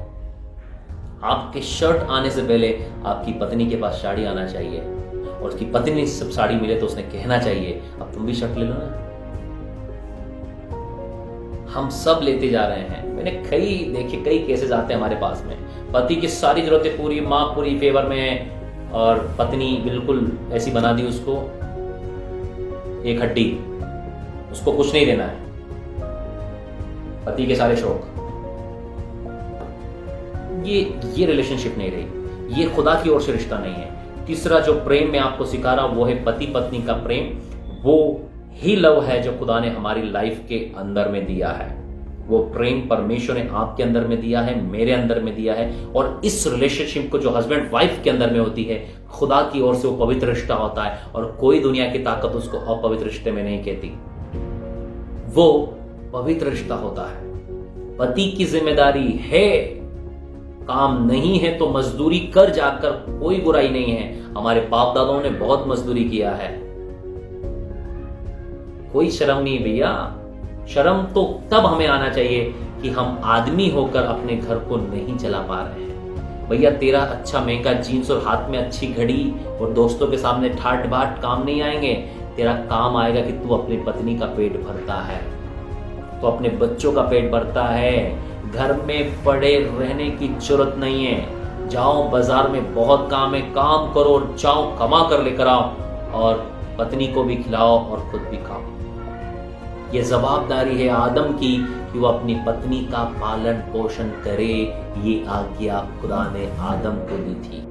आपके शर्ट आने से पहले आपकी पत्नी के पास साड़ी आना चाहिए, और उसकी पत्नी सब साड़ी मिले तो उसने कहना चाहिए अब तुम भी शर्ट ले लो ना। हम सब लेते जा रहे हैं। मैंने कई केसेस आते हैं हमारे पास में, पति की सारी जरूरतें पूरी, माँ पूरी फेवर में है, और पत्नी बिल्कुल ऐसी बना दी उसको एक हड्डी, उसको कुछ नहीं देना है, पति के सारे शौक। ये रिलेशनशिप नहीं रही, ये खुदा की ओर से रिश्ता नहीं है। तीसरा जो प्रेम मैं आपको सिखा रहा हूं वो है पति पत्नी का प्रेम। वो ही लव है जो खुदा ने हमारी लाइफ के अंदर में दिया है। वो प्रेम परमेश्वर ने आपके अंदर में दिया है, मेरे अंदर में दिया है, और इस रिलेशनशिप को जो हस्बैंड वाइफ के अंदर में होती है, खुदा की ओर से वो पवित्र रिश्ता होता है, और कोई दुनिया की ताकत उसको अपवित्र रिश्ते में नहीं कहती। वो पवित्र रिश्ता होता है। पति की जिम्मेदारी है, काम नहीं है तो मजदूरी कर जाकर कोई बुराई नहीं है। हमारे बाप दादाओं ने बहुत मजदूरी किया है, कोई शर्म नहीं भैया। शर्म तो तब हमें आना चाहिए कि हम आदमी होकर अपने घर को नहीं चला पा रहे हैं, भैया तेरा अच्छा महंगा जीन्स और हाथ में अच्छी घड़ी और दोस्तों के सामने ठाट बाट काम नहीं आएंगे। तेरा काम आएगा कि तू अपनी पत्नी का पेट भरता है, तो अपने बच्चों का पेट भरता है। घर में पड़े रहने की जरूरत नहीं है। जाओ बाजार में बहुत काम है, काम करो, जाओ कमा कर लेकर आओ और पत्नी को भी खिलाओ और खुद भी खाओ। ये जवाबदारी है आदम की कि वो अपनी पत्नी का पालन पोषण करे। ये आज्ञा खुदा ने आदम को दी थी।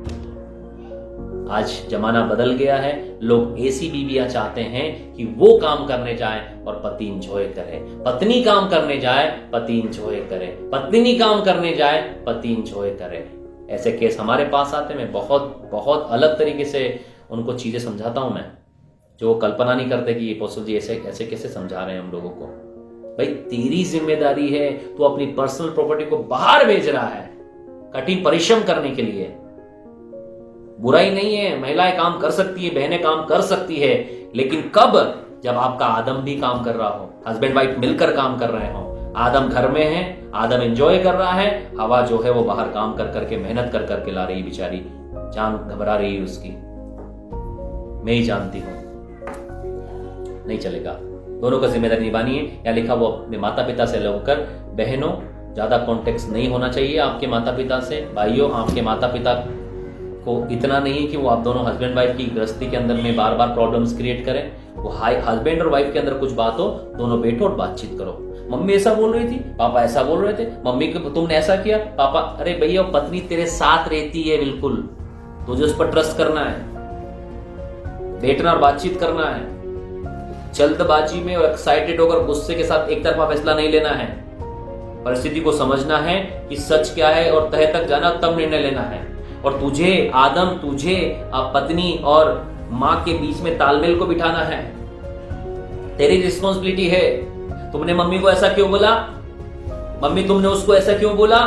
आज जमाना बदल गया है, लोग ऐसी बीवियां चाहते हैं कि वो काम करने जाए और पति इंजॉय करे, पत्नी काम करने जाए पति इंजॉय करे, पत्नी काम करने जाए पति इंजॉय करे। ऐसे केस हमारे पास आते हैं। मैं बहुत बहुत अलग तरीके से उनको चीजें समझाता हूं मैं, जो वो कल्पना नहीं करते कि ये पॉसिबल जी ऐसे ऐसे कैसे समझा रहे हैं हम लोगों को। भाई तेरी जिम्मेदारी है, तू अपनी पर्सनल प्रॉपर्टी को बाहर भेज रहा है कठिन परिश्रम करने के लिए। बुराई नहीं है, महिलाएं काम कर सकती है, बहनें काम कर सकती है, लेकिन कब? जब आपका आदम भी काम कर रहा हो, हस्बैंड वाइफ मिलकर काम कर रहे हो। आदम घर में है, आदम एंजॉय कर रहा है, हवा जो है वो बाहर काम कर करके मेहनत कर करके ला रही, बेचारी जान घबरा रही है उसकी। मैं ही जानती हूं, नहीं चलेगा। दोनों का जिम्मेदारी निभानी है। या लिखा वो अपने माता पिता से लगकर, बहनों ज्यादा कॉन्टेक्ट नहीं होना चाहिए आपके माता पिता से। भाइयों आपके माता पिता को इतना नहीं है कि वो आप दोनों हस्बैंड वाइफ की गृहस्थी के अंदर में बार बार प्रॉब्लम्स क्रिएट करें। वो हस्बैंड और वाइफ के अंदर कुछ बात हो, दोनों बैठो और बातचीत करो। मम्मी ऐसा बोल रही थी, पापा ऐसा बोल रहे थे, मम्मी को तुमने ऐसा किया, पापा। अरे भैया पत्नी तेरे साथ रहती है, बिल्कुल तुझे उस पर ट्रस्ट करना है, बैठना और बातचीत करना है। जल्दबाजी में और एक्साइटेड होकर गुस्से के साथ एक तरफा फैसला नहीं लेना है। परिस्थिति को समझना है कि सच क्या है और तह तक जाना, तब निर्णय लेना है। और तुझे आदम, तुझे पत्नी और मां के बीच में तालमेल को बिठाना है। तेरी रिस्पॉन्सिबिलिटी है। तुमने मम्मी को ऐसा क्यों बोला, मम्मी तुमने उसको ऐसा क्यों बोला,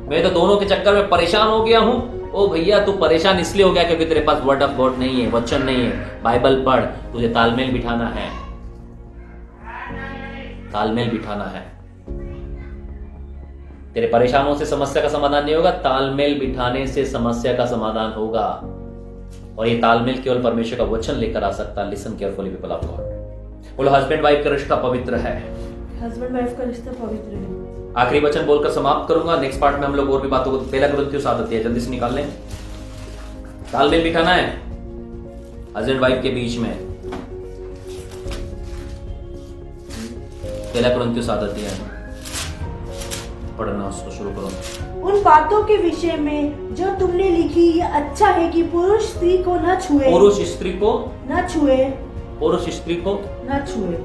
मैं तो दोनों के चक्कर में परेशान हो गया हूं। ओ भैया तू परेशान इसलिए हो गया क्योंकि तेरे पास वर्ड ऑफ गॉड नहीं है, वचन नहीं है, बाइबल पढ़। तुझे तालमेल बिठाना है, तालमेल बिठाना है। तेरे परेशानों से समस्या का समाधान नहीं होगा, तालमेल बिठाने से समस्या का समाधान होगा। और ये तालमेल केवल परमेश्वर का वचन लेकर आ सकता है। Listen carefully people of God. बोलो हस्बैंड वाइफ का रिश्ता पवित्र है, हस्बैंड वाइफ का रिश्ता पवित्र है। आखिरी वचन बोलकर समाप्त करूंगा। नेक्स्ट पार्ट में हम लोग और भी बातों को, पहला कुरिन्थियों 7 अध्याय जल्दी से निकाल लें। तालमेल बिठाना है हस्बैंड वाइफ के बीच में। पहला कुरिन्थियों 7 अध्याय पढ़ना, उसको शुरू करो। उन बातों के विषय में जो तुमने लिखी, ये अच्छा है कि पुरुष स्त्री को न छुए, पुरुष स्त्री को न छुए, पुरुष स्त्री को न छुए।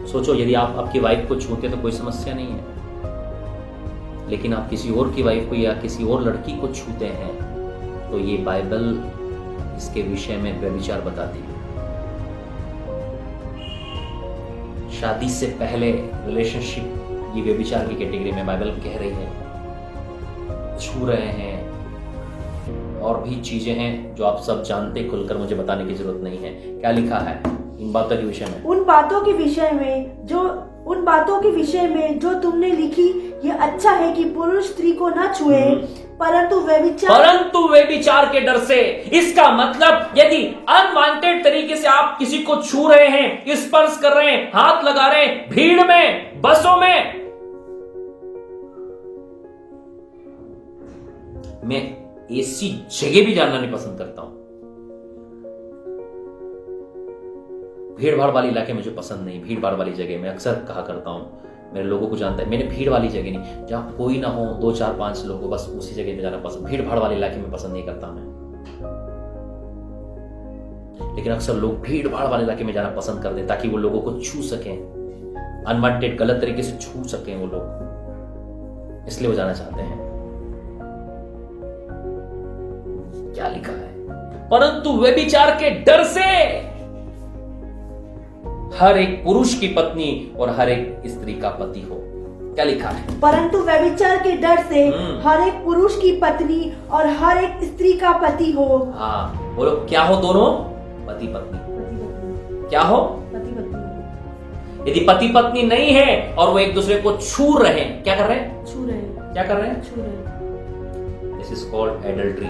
सोचो यदि आप आपकी वाइफ को छूते तो कोई समस्या नहीं है, लेकिन आप किसी और की वाइफ को या किसी और लड़की को छूते हैं तो ये बाइबल इसके विषय में व्यभिचार बताती है। शादी से पहले रिलेशनशिप ये व्यभिचार की कैटेगरी में बाइबल कह रही है। छू रहे हैं और भी चीजें हैं जो आप सब जानते, खुलकर मुझे बताने की जरूरत नहीं है। क्या लिखा है इन बातों के विषय में? उन बातों के विषय में जो तुमने लिखी, ये अच्छा है कि पुरुष स्त्री को न छुए, परंतु व्यभिचार के डर से। इसका मतलब यदि अनवांटेड तरीके से आप किसी को छू रहे हैं, स्पर्श कर रहे हैं, हाथ लगा रहे हैं, भीड़ में, बसों में, मैं ऐसी जगह भी जानना नहीं पसंद करता हूं। भीड़ भाड़ वाले इलाके मुझे पसंद नहीं। भीड़ भाड़ वाली जगह मैं अक्सर कहा करता हूं, मेरे लोगों को जानता है, मैंने भीड़ वाली जगह नहीं, जहां कोई ना हो, 2 4 5 लोग हो, बस उसी जगह पे जाना पसंद। भीड़ भाड़ वाले इलाके में पसंद नहीं करता मैं। लेकिन अक्सर लोग भीड़ भाड़ वाले इलाके में जाना पसंद करते ताकि वो लोगों को छू सकें, अनवांटेड गलत तरीके से छू सकें वो लोग, इसलिए वो जाना चाहते हैं। क्या लिखा है? परंतु व्यभिचार के डर से हर एक पुरुष की पत्नी और हर एक स्त्री का पति हो। क्या लिखा है? परंतु व्यभिचार के डर से हर एक पुरुष की पत्नी और हर एक स्त्री का पति हो। हाँ बोलो, क्या हो दोनों? पति पत्नी। क्या हो? पति पत्नी। यदि पति पत्नी नहीं है और वो एक दूसरे को छू रहे हैं, क्या कर रहे हैं? छू रहे हैं। क्या कर रहे हैं? छू रहे हैं। This is called adultery.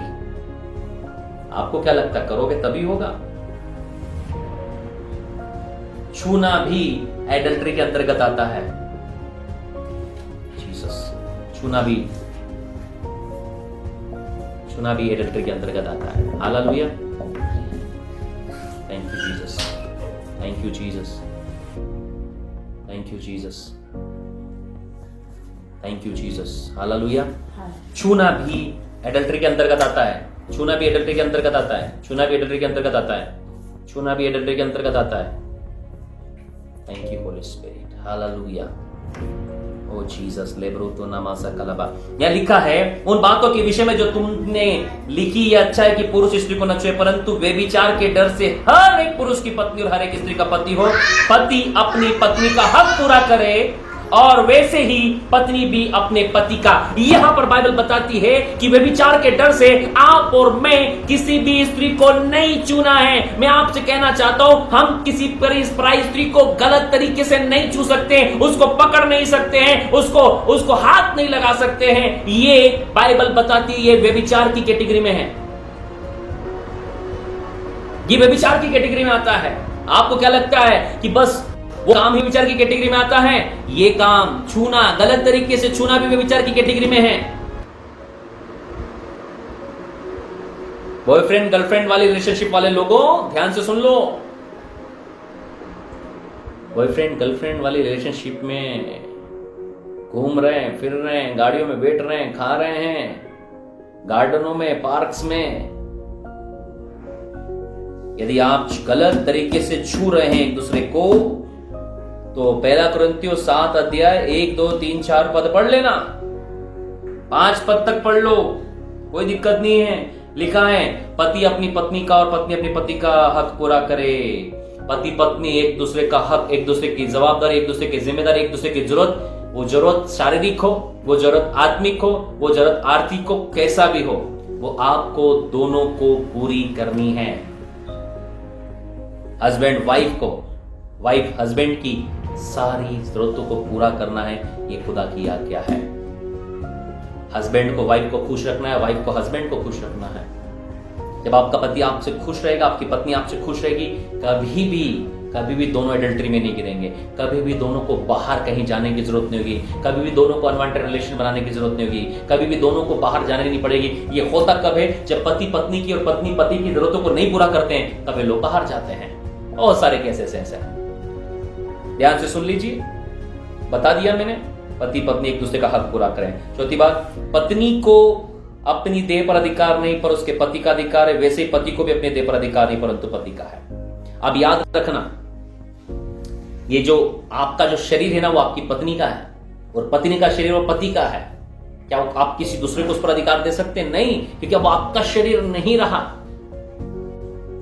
आपको क्या लगता है, करोगे तभी होगा? छूना भी एडल्ट्री के अंतर्गत आता है। जीसस, छूना भी एडल्ट्री के अंतर्गत आता है। Hallelujah, thank you Jesus, thank you Jesus, thank you Jesus, thank you Jesus, hallelujah. छूना भी एडल्ट्री के अंतर्गत आता है। छूना भी एडल्ट्री के अंतर्गत आता है। छूना भी एडल्ट्री के अंतर्गत आता है। छूना भी एडल्ट्री के अंतर्गत आता है। Thank you Holy Spirit, hallelujah. Oh Jesus, लेब्रोतो नामासा कलबा। यह लिखा है उन बातों के विषय में जो तुमने लिखी, यह अच्छा है कि पुरुष स्त्री को न छुए, परंतु व्यभिचार के डर से हर एक पुरुष की पत्नी और हर एक स्त्री का पति हो। पति अपनी पत्नी का हक पूरा करे और वैसे ही पत्नी भी अपने पति का। यहां पर बाइबल बताती है कि व्यभिचार के डर से आप और मैं किसी भी स्त्री को नहीं चूना है। मैं आपसे कहना चाहता हूं, हम किसी पराई स्त्री को गलत तरीके से नहीं छू सकते, उसको पकड़ नहीं सकते हैं, उसको हाथ नहीं लगा सकते हैं। ये बाइबल बताती है, ये व्यभिचार की कैटेगरी में है, ये व्यभिचार की कैटेगरी में आता है। आपको क्या लगता है कि बस वो काम ही विचार की कैटेगरी में आता है? ये काम छूना, गलत तरीके से छूना भी विचार की कैटेगरी में है। बॉयफ्रेंड गर्लफ्रेंड वाली रिलेशनशिप वाले लोगों, ध्यान से सुन लो। बॉयफ्रेंड गर्लफ्रेंड वाली रिलेशनशिप में घूम रहे हैं, फिर रहे हैं, गाड़ियों में बैठ रहे हैं, खा रहे हैं, गार्डनों में, पार्क्स में, यदि आप गलत तरीके से छू रहे हैं एक दूसरे को, तो पहला कुरिन्थियों 7 अध्याय 1, 2, 3, 4 पद पढ़ लेना। 5 पद तक पढ़ लो, कोई दिक्कत नहीं है। लिखा है पति अपनी पत्नी का और पत्नी अपने पति का हक पूरा करे। पति पत्नी एक दूसरे का हक, एक दूसरे की जवाबदारी, एक दूसरे की जिम्मेदारी, एक दूसरे की जरूरत, वो जरूरत शारीरिक हो, वो जरूरत आत्मिक हो, वो जरूरत आर्थिक हो, कैसा भी हो, वो आपको दोनों को पूरी करनी है। हस्बैंड वाइफ को, वाइफ हस्बैंड की सारी जरूरतों को पूरा करना है। ये खुदा की आज्ञा है। हस्बैंड को वाइफ को खुश रखना है, वाइफ को हस्बैंड को खुश रखना है। जब आपका पति आपसे खुश रहेगा, आपकी पत्नी आपसे खुश रहेगी, कभी भी दोनों एडल्ट्री में नहीं गिरेंगे। कभी भी दोनों को बाहर कहीं जाने की जरूरत नहीं होगी। कभी भी दोनों को अनवांटेड रिलेशन बनाने की जरूरत नहीं होगी। कभी भी दोनों को बाहर जाने नहीं पड़ेगी। ये होता कब है? जब पति पत्नी की और पत्नी पति की जरूरतों को नहीं पूरा करते हैं, तब वे लोग बाहर जाते हैं। बहुत सारे केसेस ऐसे। ध्यान से सुन लीजिए, बता दिया मैंने, पति पत्नी एक दूसरे का हक पूरा करें। चौथी बात, पत्नी को अपनी देह पर अधिकार नहीं, पर उसके पति का अधिकार है। वैसे ही पति को भी अपने देह पर अधिकार नहीं, परंतु पति का है। अब याद रखना, ये जो आपका जो शरीर है ना, वो आपकी पत्नी का है, और पत्नी का शरीर वो पति का है। क्या आप किसी दूसरे को उस पर अधिकार दे सकते हैं? नहीं, क्योंकि अब आपका शरीर नहीं रहा,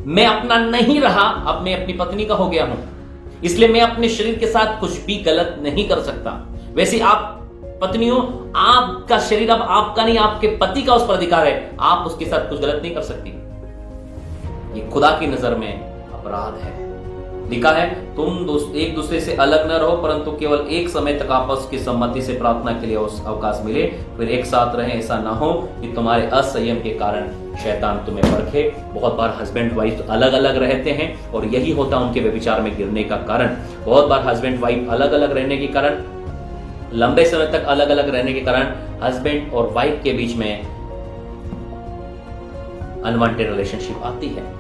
मैं अपना नहीं रहा, अब मैं अपनी पत्नी का हो गया हूं। इसलिए मैं अपने शरीर के साथ कुछ भी गलत नहीं कर सकता। वैसे आप पत्नियों, आपका शरीर अब आपका नहीं, आपके पति का उस पर अधिकार है। आप उसके साथ कुछ गलत नहीं कर सकती। ये खुदा की नजर में अपराध है। लिखा है तुम एक दूसरे से अलग न रहो, परंतु केवल एक समय तक आपस की सम्मति से प्रार्थना के लिए अवकाश मिले, फिर एक साथ रहें। ऐसा ना हो कि तुम्हारे असंयम के कारण शैतान तुम्हें परखे। बहुत बार हस्बैंड वाइफ अलग अलग रहते हैं और यही होता है उनके व्यभिचार में गिरने का कारण। बहुत बार हस्बैंड वाइफ अलग अलग रहने के कारण, लंबे समय तक अलग अलग रहने के कारण हस्बैंड और वाइफ के बीच में अनवांटेड रिलेशनशिप आती है।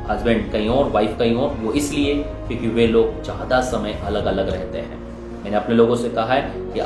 हस्बैंड कहीं और, वाइफ कहीं और। वो इसलिए क्योंकि वे लोग ज्यादा समय अलग अलग रहते हैं। मैंने अपने लोगों से कहा है कि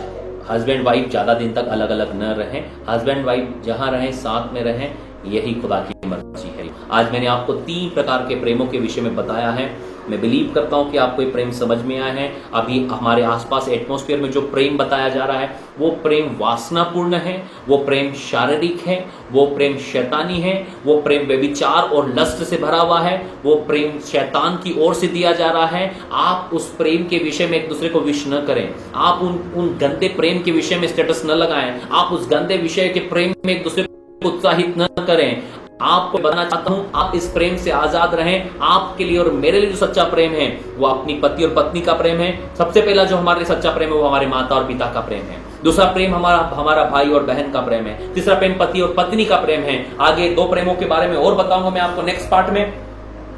हस्बैंड वाइफ ज्यादा दिन तक अलग अलग न रहें। हस्बैंड वाइफ जहां रहें साथ में रहें, यही खुदा की मर्जी है। आज मैंने आपको 3 प्रकार के प्रेमों के विषय में बताया है। मैं बिलीव करता हूं कि आपको ये प्रेम समझ में आया है। अभी हमारे आसपास एटमॉस्फेयर में जो प्रेम बताया जा रहा है, वो प्रेम वासनापूर्ण है, वो प्रेम शारीरिक है, वो प्रेम शैतानी है, वो प्रेम व्यभिचार और लस्ट से भरा हुआ है, वो प्रेम शैतान की ओर से दिया जा रहा है। आप उस प्रेम के विषय में एक दूसरे को विश न करें। आप उन गंदे प्रेम के विषय में स्टेटस न लगाएं। आप उस गंदे विषय के प्रेम में एक दूसरे को उत्साहित न करें। आपको बताना चाहता हूं, आप इस प्रेम से आजाद रहें। आपके लिए और मेरे लिए जो सच्चा प्रेम है, वो अपनी पति और पत्नी का प्रेम है। सबसे पहला जो हमारे लिए सच्चा प्रेम है, वो हमारे माता और पिता का प्रेम है। दूसरा प्रेम हमारा भाई और बहन का प्रेम है। तीसरा प्रेम पति और पत्नी का प्रेम है। आगे 2 प्रेमों के बारे में और बताऊंगा मैं आपको नेक्स्ट पार्ट में।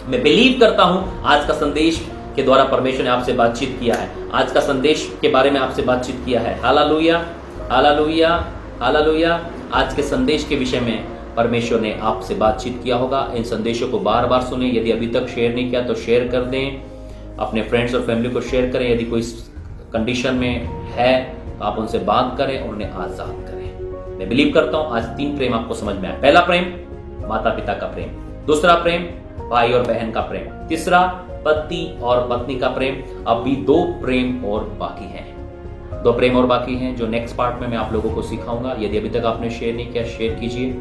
मैं बिलीव करता हूं आज का संदेश के द्वारा परमेश्वर ने आपसे बातचीत किया है, आज का संदेश के बारे में आपसे बातचीत किया है। Hallelujah, hallelujah, hallelujah. आज के संदेश के विषय में परमेश्वर ने आपसे बातचीत किया होगा। इन संदेशों को बार बार सुने। यदि अभी तक शेयर नहीं किया तो शेयर कर दें, अपने फ्रेंड्स और फैमिली को शेयर करें। यदि कोई कंडीशन में है तो आप उनसे बात करें और उन्हें आजाद करें। मैं बिलीव करता हूं आज 3 प्रेम आपको समझ में आया। पहला प्रेम माता पिता का प्रेम, दूसरा प्रेम भाई और बहन का प्रेम, तीसरा पति और पत्नी का प्रेम। अभी 2 प्रेम और बाकी हैं, 2 प्रेम और बाकी हैं जो नेक्स्ट पार्ट में मैं आप लोगों को सिखाऊंगा। यदि अभी तक आपने शेयर नहीं किया शेयर कीजिए।